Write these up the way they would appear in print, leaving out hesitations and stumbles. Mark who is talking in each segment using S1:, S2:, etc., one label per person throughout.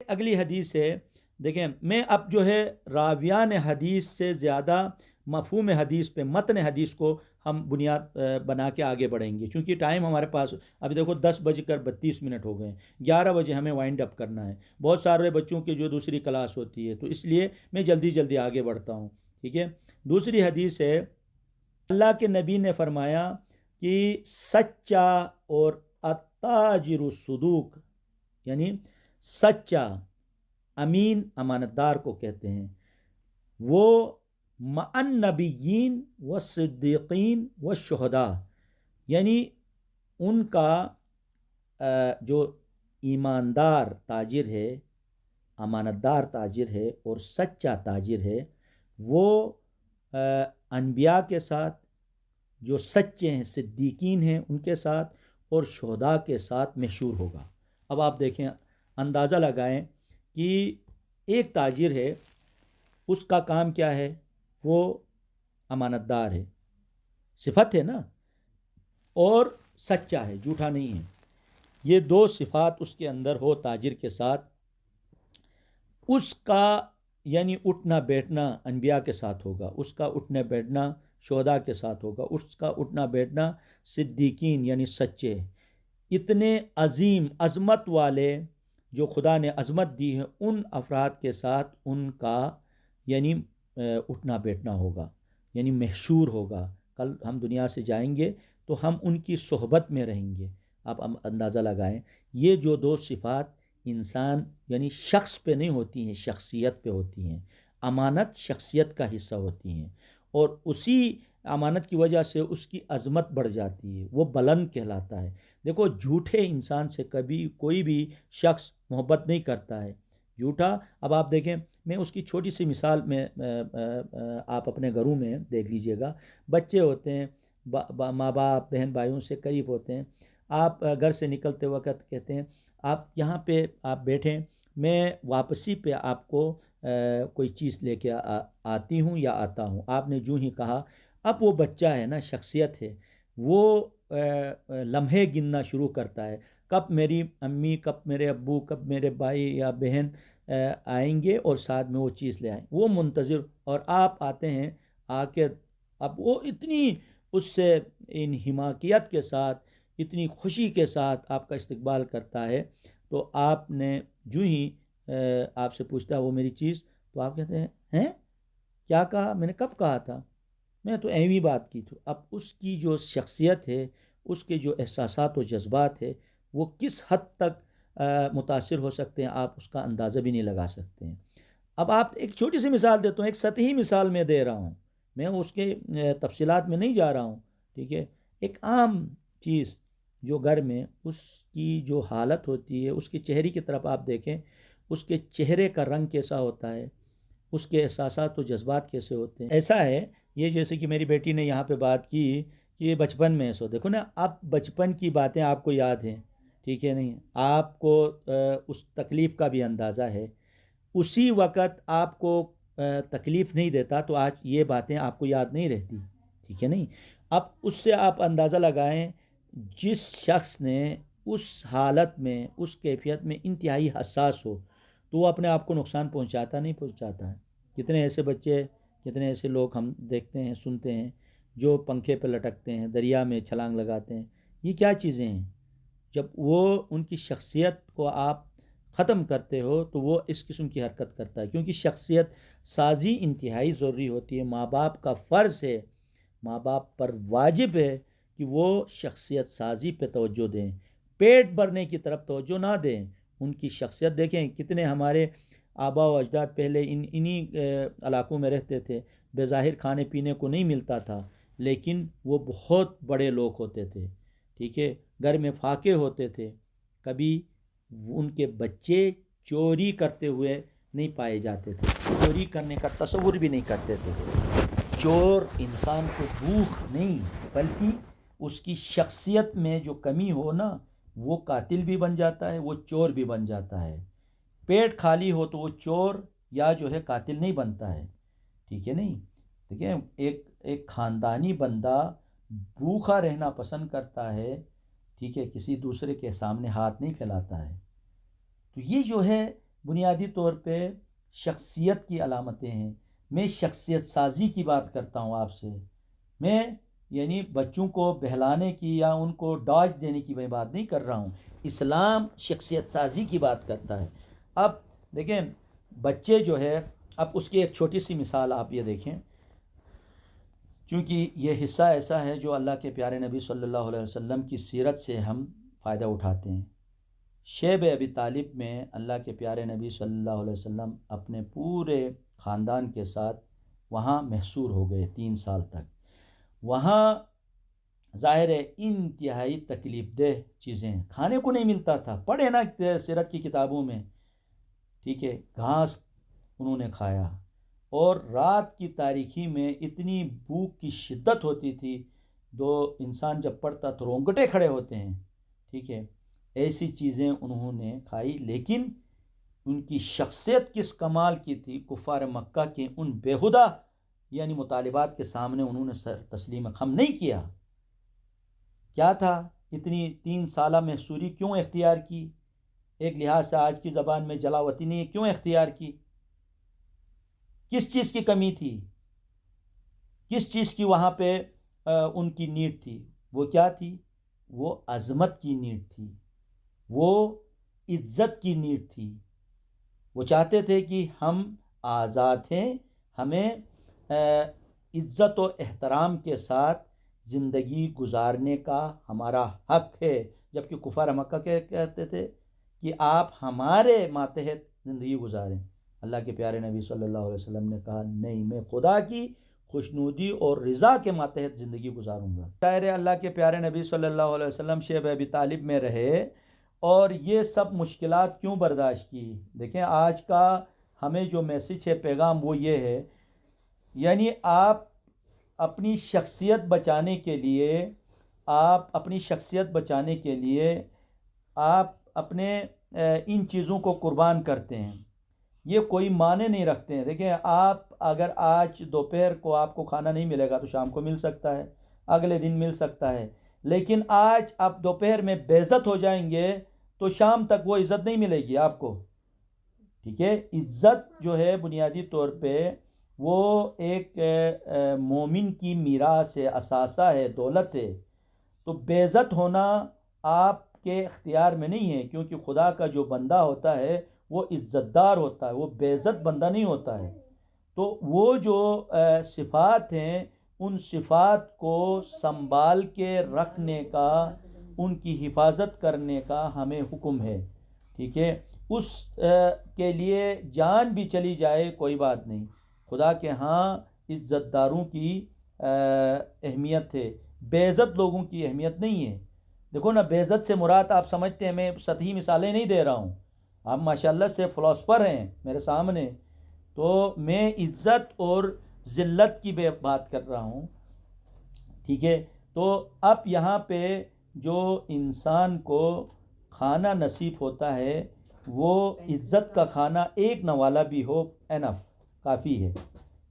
S1: اگلی حدیث ہے، دیکھیں میں اب جو ہے راویان حدیث سے زیادہ مفہوم حدیث پہ، متن حدیث کو ہم بنیاد بنا کے آگے بڑھیں گے، کیونکہ ٹائم ہمارے پاس ابھی دیکھو 10:32 ہو گئے، 11 بجے ہمیں وائنڈ اپ کرنا ہے، بہت سارے بچوں کی جو دوسری کلاس ہوتی ہے، تو اس لیے میں جلدی جلدی آگے بڑھتا ہوں، ٹھیک ہے۔ دوسری حدیث ہے، اللہ کے نبی نے فرمایا کہ سچا اور التاجر الصدوق، یعنی سچا، امین، امانت دار کو کہتے ہیں، وہ مع النبیین والصدیقین والشہداء، یعنی ان کا جو ایماندار تاجر ہے، امانت دار تاجر ہے اور سچا تاجر ہے، وہ انبیاء کے ساتھ، جو سچے ہیں صدیقین ہیں ان کے ساتھ، اور شہداء کے ساتھ محشور ہوگا۔ اب آپ دیکھیں، اندازہ لگائیں کہ ایک تاجر ہے، اس کا کام کیا ہے؟ وہ امانت دار ہے، صفت ہے نا، اور سچا ہے، جھوٹا نہیں ہے، یہ دو صفات اس کے اندر ہو تاجر کے ساتھ، اس کا یعنی اٹھنا بیٹھنا انبیاء کے ساتھ ہوگا، اس کا اٹھنا بیٹھنا شہداء کے ساتھ ہوگا، اس کا اٹھنا بیٹھنا صدیقین یعنی سچے، اتنے عظیم عظمت والے جو خدا نے عظمت دی ہے ان افراد کے ساتھ ان کا یعنی اٹھنا بیٹھنا ہوگا، یعنی محشور ہوگا۔ کل ہم دنیا سے جائیں گے تو ہم ان کی صحبت میں رہیں گے۔ آپ اندازہ لگائیں، یہ جو دو صفات انسان یعنی شخص پہ نہیں ہوتی ہیں، شخصیت پہ ہوتی ہیں۔ امانت شخصیت کا حصہ ہوتی ہیں، اور اسی امانت کی وجہ سے اس کی عظمت بڑھ جاتی ہے، وہ بلند کہلاتا ہے۔ دیکھو، جھوٹے انسان سے کبھی کوئی بھی شخص محبت نہیں کرتا ہے، جھوٹا۔ اب آپ دیکھیں، میں اس کی چھوٹی سی مثال میں آپ اپنے گھروں میں دیکھ لیجئے گا، بچے ہوتے ہیں، ماں باپ بہن بھائیوں سے قریب ہوتے ہیں، آپ گھر سے نکلتے وقت کہتے ہیں آپ یہاں پہ آپ بیٹھیں، میں واپسی پہ آپ کو کوئی چیز لے کے آتی ہوں یا آتا ہوں۔ آپ نے جو ہی کہا، اب وہ بچہ ہے نا، شخصیت ہے، وہ لمحے گننا شروع کرتا ہے، کب میری امی، کب میرے ابو، کب میرے بھائی یا بہن آئیں گے اور ساتھ میں وہ چیز لے آئیں، وہ منتظر، اور آپ آتے ہیں، آ کے اب وہ اتنی اس سے ان حماقیت کے ساتھ، اتنی خوشی کے ساتھ آپ کا استقبال کرتا ہے، تو آپ نے جو ہی آپ سے پوچھتا ہے وہ میری چیز، تو آپ کہتے ہیں کیا کہا؟ میں نے کب کہا تھا؟ میں تو ایویں بات کی تھی۔ اب اس کی جو شخصیت ہے، اس کے جو احساسات و جذبات ہے، وہ کس حد تک متاثر ہو سکتے ہیں، آپ اس کا اندازہ بھی نہیں لگا سکتے ہیں۔ اب آپ ایک چھوٹی سی مثال دیتا ہوں، ایک سطحی مثال میں دے رہا ہوں، میں اس کے تفصیلات میں نہیں جا رہا ہوں، ٹھیک ہے۔ ایک عام چیز جو گھر میں اس کی جو حالت ہوتی ہے، اس کے چہرے کی طرف آپ دیکھیں، اس کے چہرے کا رنگ کیسا ہوتا ہے، اس کے احساسات و جذبات کیسے ہوتے ہیں۔ ایسا ہے، یہ جیسے کہ میری بیٹی نے یہاں پہ بات کی کہ یہ بچپن میں ایسا، دیکھو نا، اب بچپن کی باتیں آپ کو یاد ہیں، ٹھیک ہے، نہیں آپ کو اس تکلیف کا بھی اندازہ ہے، اسی وقت آپ کو تکلیف نہیں دیتا تو آج یہ باتیں آپ کو یاد نہیں رہتی، ٹھیک ہے، نہیں۔ اب اس سے آپ اندازہ لگائیں، جس شخص نے اس حالت میں، اس کیفیت میں انتہائی حساس ہو، تو وہ اپنے آپ کو نقصان پہنچاتا نہیں پہنچاتا ہے؟ کتنے ایسے بچے، کتنے ایسے لوگ ہم دیکھتے ہیں، سنتے ہیں، جو پنکھے پہ لٹکتے ہیں، دریا میں چھلانگ لگاتے ہیں، یہ کیا چیزیں ہیں؟ جب وہ ان کی شخصیت کو آپ ختم کرتے ہو تو وہ اس قسم کی حرکت کرتا ہے، کیونکہ شخصیت سازی انتہائی ضروری ہوتی ہے۔ ماں باپ کا فرض ہے، ماں باپ پر واجب ہے کہ وہ شخصیت سازی پہ توجہ دیں، پیٹ بھرنے کی طرف توجہ نہ دیں۔ ان کی شخصیت دیکھیں، کتنے ہمارے آبا و اجداد پہلے انہی علاقوں میں رہتے تھے، بظاہر کھانے پینے کو نہیں ملتا تھا، لیکن وہ بہت بڑے لوگ ہوتے تھے، ٹھیک ہے، گھر میں فاقے ہوتے تھے، کبھی ان کے بچے چوری کرتے ہوئے نہیں پائے جاتے تھے، چوری کرنے کا تصور بھی نہیں کرتے تھے۔ چور انسان کو بھوک نہیں، بلکہ اس کی شخصیت میں جو کمی ہو نا، وہ قاتل بھی بن جاتا ہے، وہ چور بھی بن جاتا ہے۔ پیٹ خالی ہو تو وہ چور یا جو ہے قاتل نہیں بنتا ہے، ٹھیک ہے، نہیں۔ دیکھیں، ایک خاندانی بندہ بھوکا رہنا پسند کرتا ہے، ٹھیک ہے، کسی دوسرے کے سامنے ہاتھ نہیں پھیلاتا ہے۔ تو یہ جو ہے بنیادی طور پہ شخصیت کی علامتیں ہیں. میں شخصیت سازی کی بات کرتا ہوں آپ سے. میں یعنی بچوں کو بہلانے کی یا ان کو ڈاج دینے کی میں بات نہیں کر رہا ہوں. اسلام شخصیت سازی کی بات کرتا ہے. اب دیکھیں بچے جو ہے، اب اس کی ایک چھوٹی سی مثال آپ یہ دیکھیں، کیونکہ یہ حصہ ایسا ہے جو اللہ کے پیارے نبی صلی اللہ علیہ وسلم کی سیرت سے ہم فائدہ اٹھاتے ہیں. شیب ابی طالب میں اللہ کے پیارے نبی صلی اللہ علیہ وسلم اپنے پورے خاندان کے ساتھ وہاں محصور ہو گئے 3 سال تک. وہاں ظاہر ہے انتہائی تکلیف دہ چیزیں، کھانے کو نہیں ملتا تھا. پڑھے نا سیرت کی کتابوں میں، ٹھیک ہے، گھاس انہوں نے کھایا. اور رات کی تاریکی میں اتنی بھوک کی شدت ہوتی تھی، دو انسان جب پڑھتا تو رونگٹے کھڑے ہوتے ہیں، ٹھیک ہے. ایسی چیزیں انہوں نے کھائی، لیکن ان کی شخصیت کس کمال کی تھی. کفار مکہ کے ان بیہودہ یعنی مطالبات کے سامنے انہوں نے سر تسلیم خم نہیں کیا. کیا تھا اتنی 3 سالہ محصوری کیوں اختیار کی؟ ایک لحاظ سے آج کی زبان میں جلاوطی نہیں کیوں اختیار کی؟ کس چیز کی کمی تھی؟ کس چیز کی وہاں پہ ان کی نیڈ تھی؟ وہ کیا تھی؟ وہ عظمت کی نیڈ تھی، وہ عزت کی نیڈ تھی. وہ چاہتے تھے کہ ہم آزاد ہیں، ہمیں عزت و احترام کے ساتھ زندگی گزارنے کا ہمارا حق ہے. جبکہ کفار مکہ کہتے تھے کہ آپ ہمارے ماتحت زندگی گزاریں. اللہ کے پیارے نبی صلی اللہ علیہ وسلم نے کہا نہیں، میں خدا کی خوشنودی اور رضا کے ماتحت زندگی گزاروں گا. شاعر اللہ کے پیارے نبی صلی اللہ علیہ وسلم شیب ابی طالب میں رہے اور یہ سب مشکلات کیوں برداشت کی. دیکھیں آج کا ہمیں جو میسج ہے، پیغام، وہ یہ ہے، یعنی آپ اپنی شخصیت بچانے کے لیے آپ اپنے ان چیزوں کو قربان کرتے ہیں. یہ کوئی معنی نہیں رکھتے ہیں. دیکھیں آپ اگر آج دوپہر کو آپ کو کھانا نہیں ملے گا تو شام کو مل سکتا ہے، اگلے دن مل سکتا ہے. لیکن آج آپ دوپہر میں بے عزت ہو جائیں گے تو شام تک وہ عزت نہیں ملے گی آپ کو، ٹھیک ہے. عزت جو ہے بنیادی طور پہ وہ ایک مومن کی میراث ہے، اثاثہ ہے، دولت ہے. تو بے عزت ہونا آپ کے اختیار میں نہیں ہے، کیونکہ خدا کا جو بندہ ہوتا ہے وہ عزت دار ہوتا ہے، وہ بے عزت بندہ نہیں ہوتا ہے. تو وہ جو صفات ہیں، ان صفات کو سنبھال کے رکھنے کا، ان کی حفاظت کرنے کا ہمیں حکم ہے، ٹھیک ہے. اس کے لیے جان بھی چلی جائے کوئی بات نہیں. خدا کے ہاں عزت داروں کی اہمیت ہے، بے عزت لوگوں کی اہمیت نہیں ہے. دیکھو نا، بے عزت سے مراد آپ سمجھتے ہیں، میں سطحی مثالیں نہیں دے رہا ہوں، آپ ماشاءاللہ سے فلاسفر ہیں میرے سامنے، تو میں عزت اور ذلت کی بات کر رہا ہوں، ٹھیک ہے. تو اب یہاں پہ جو انسان کو کھانا نصیب ہوتا ہے وہ عزت کا کھانا ایک نوالا بھی ہو انف کافی ہے،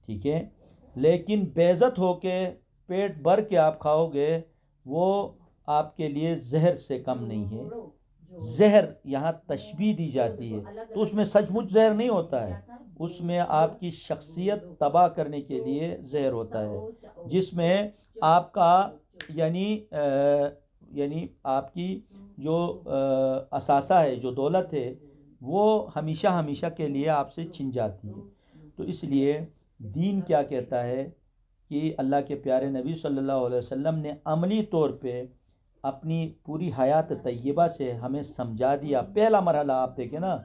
S1: ٹھیک ہے. لیکن بے عزت ہو کے پیٹ بھر کے آپ کھاؤ گے وہ آپ کے لیے زہر سے کم نہیں ہے. زہر یہاں تشبیہ دی جاتی ہے تو اس میں سچ مچ زہر نہیں ہوتا ہے، اس میں آپ کی شخصیت تباہ کرنے کے لیے زہر ہوتا ہے، جس میں آپ کا یعنی آپ کی جو اثاثہ ہے، جو دولت ہے، وہ ہمیشہ ہمیشہ کے لیے آپ سے چھن جاتی ہے. تو اس لیے دین کیا کہتا ہے کہ اللہ کے پیارے نبی صلی اللہ علیہ وسلم نے عملی طور پہ اپنی پوری حیات طیبہ سے ہمیں سمجھا دیا. پہلا مرحلہ آپ دیکھیں نا،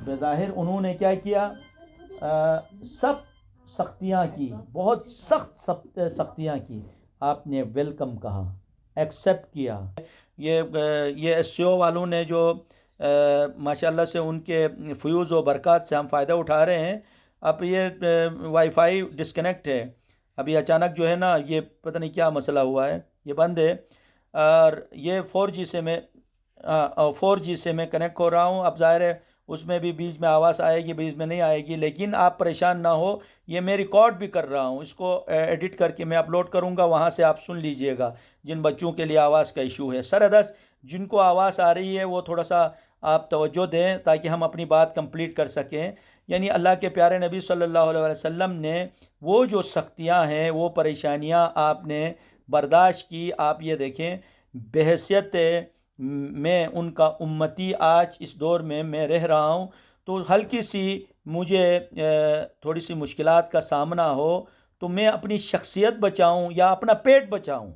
S1: بظاہر انہوں نے کیا کیا، سب سختیاں کی، بہت سخت سختیاں کی. آپ نے ویلکم کہا، ایکسیپٹ کیا. یہ ایس سی او والوں نے جو ماشاءاللہ سے ان کے فیوز و برکات سے ہم فائدہ اٹھا رہے ہیں. اب یہ وائی فائی ڈسکنیکٹ ہے، ابھی اچانک جو ہے نا، یہ پتہ نہیں کیا مسئلہ ہوا ہے، یہ بند ہے. اور یہ 4G سے میں کنیکٹ ہو رہا ہوں. اب ظاہر ہے اس میں بھی بیچ میں آواز آئے گی، بیچ میں نہیں آئے گی، لیکن آپ پریشان نہ ہو، یہ میں ریکارڈ بھی کر رہا ہوں، اس کو ایڈٹ کر کے میں اپلوڈ کروں گا، وہاں سے آپ سن لیجئے گا جن بچوں کے لیے آواز کا ایشو ہے. سر ادس جن کو آواز آ رہی ہے وہ تھوڑا سا آپ توجہ دیں تاکہ ہم اپنی بات کمپلیٹ کر سکیں. یعنی اللہ کے پیارے نبی صلی اللہ علیہ وسلم نے وہ جو سختیاں ہیں، وہ پریشانیاں آپ نے برداشت کی. آپ یہ دیکھیں، بحیثیت میں ان کا امتی آج اس دور میں رہ رہا ہوں، تو ہلکی سی مجھے تھوڑی سی مشکلات کا سامنا ہو تو میں اپنی شخصیت بچاؤں یا اپنا پیٹ بچاؤں،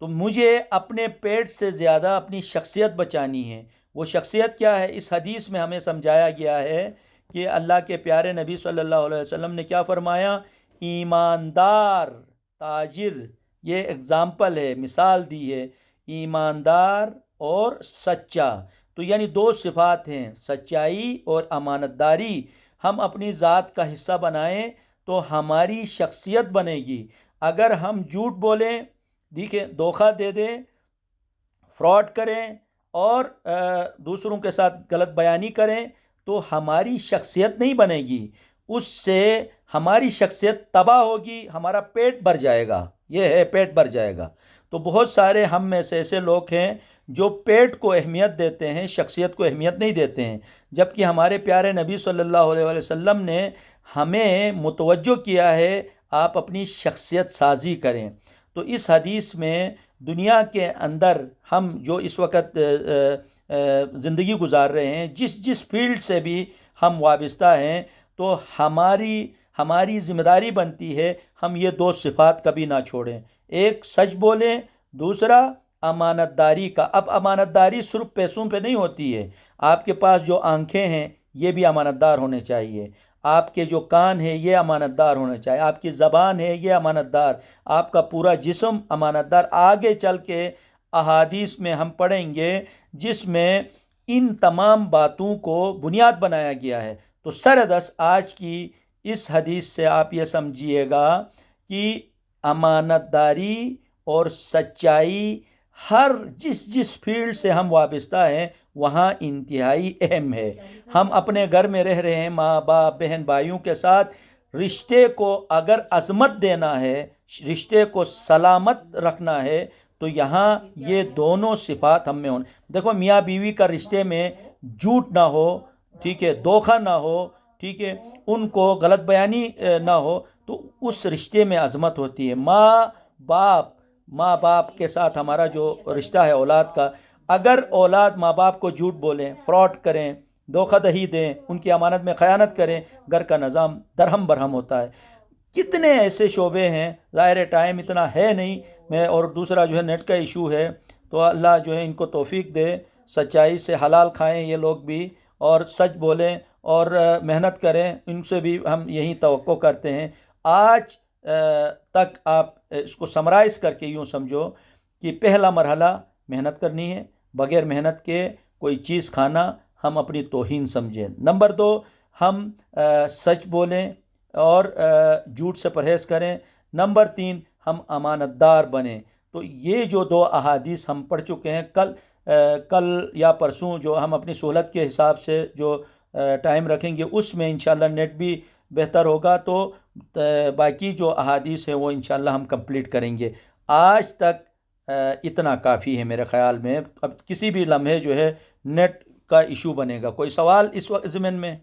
S1: تو مجھے اپنے پیٹ سے زیادہ اپنی شخصیت بچانی ہے. وہ شخصیت کیا ہے؟ اس حدیث میں ہمیں سمجھایا گیا ہے کہ اللہ کے پیارے نبی صلی اللہ علیہ وسلم نے کیا فرمایا؟ ایماندار تاجر، یہ اگزامپل ہے، مثال دی ہے، ایماندار اور سچا. تو یعنی دو صفات ہیں، سچائی اور امانت داری. ہم اپنی ذات کا حصہ بنائیں تو ہماری شخصیت بنے گی. اگر ہم جھوٹ بولیں، دیکھیں، دھوکہ دے دیں، فراڈ کریں اور دوسروں کے ساتھ غلط بیانی کریں تو ہماری شخصیت نہیں بنے گی. اس سے ہماری شخصیت تباہ ہوگی، ہمارا پیٹ بھر جائے گا. یہ ہے، پیٹ بھر جائے گا. تو بہت سارے ہم میں سے ایسے لوگ ہیں جو پیٹ کو اہمیت دیتے ہیں، شخصیت کو اہمیت نہیں دیتے ہیں. جبکہ ہمارے پیارے نبی صلی اللہ علیہ وسلم نے ہمیں متوجہ کیا ہے آپ اپنی شخصیت سازی کریں. تو اس حدیث میں دنیا کے اندر ہم جو اس وقت زندگی گزار رہے ہیں، جس فیلڈ سے بھی ہم وابستہ ہیں، تو ہماری ذمہ داری بنتی ہے ہم یہ دو صفات کبھی نہ چھوڑیں. ایک سچ بولیں، دوسرا امانت داری کا. اب امانت داری صرف پیسوں پہ نہیں ہوتی ہے. آپ کے پاس جو آنکھیں ہیں یہ بھی امانت دار ہونے چاہیے، آپ کے جو کان ہیں یہ امانت دار ہونے چاہیے، آپ کی زبان ہے یہ امانت دار، آپ کا پورا جسم امانت دار. آگے چل کے احادیث میں ہم پڑھیں گے جس میں ان تمام باتوں کو بنیاد بنایا گیا ہے. تو سردست آج کی اس حدیث سے آپ یہ سمجھیے گا کہ امانت داری اور سچائی ہر جس فیلڈ سے ہم وابستہ ہیں وہاں انتہائی اہم ہے. ہم اپنے گھر میں رہ رہے ہیں، ماں باپ بہن بھائیوں کے ساتھ، رشتے کو اگر عظمت دینا ہے، رشتے کو سلامت رکھنا ہے تو یہاں یہ دونوں صفات ہم میں ہونے. دیکھو، میاں بیوی کا رشتے میں جھوٹ نہ ہو، ٹھیک ہے، دھوکہ نہ ہو، ٹھیک ہے، ان کو غلط بیانی نہ ہو تو اس رشتے میں عظمت ہوتی ہے. ماں باپ کے ساتھ ہمارا جو رشتہ ہے اولاد کا، اگر اولاد ماں باپ کو جھوٹ بولیں، فراڈ کریں، دھوکہ دہی دیں، ان کی امانت میں خیانت کریں، گھر کا نظام درہم برہم ہوتا ہے. کتنے ایسے شعبے ہیں، ظاہر ٹائم اتنا ہے نہیں میں، اور دوسرا جو ہے نیٹ کا ایشو ہے، تو اللہ جو ہے ان کو توفیق دے، سچائی سے حلال کھائیں یہ لوگ بھی، اور سچ بولیں اور محنت کریں. ان سے بھی ہم یہی توقع کرتے ہیں. آج تک آپ اس کو سمرائز کر کے یوں سمجھو کہ پہلا مرحلہ محنت کرنی ہے، بغیر محنت کے کوئی چیز کھانا ہم اپنی توہین سمجھیں. نمبر 2، ہم سچ بولیں اور جھوٹ سے پرہیز کریں. نمبر 3، ہم امانت دار بنیں. تو یہ جو دو احادیث ہم پڑھ چکے ہیں، کل یا پرسوں جو ہم اپنی سہولت کے حساب سے جو ٹائم رکھیں گے اس میں انشاءاللہ نیٹ بھی بہتر ہوگا، تو باقی جو احادیث ہیں وہ انشاءاللہ ہم کمپلیٹ کریں گے. آج تک اتنا کافی ہے میرے خیال میں. اب کسی بھی لمحے جو ہے نیٹ کا ایشو بنے گا. کوئی سوال اس وقت ضمن میں؟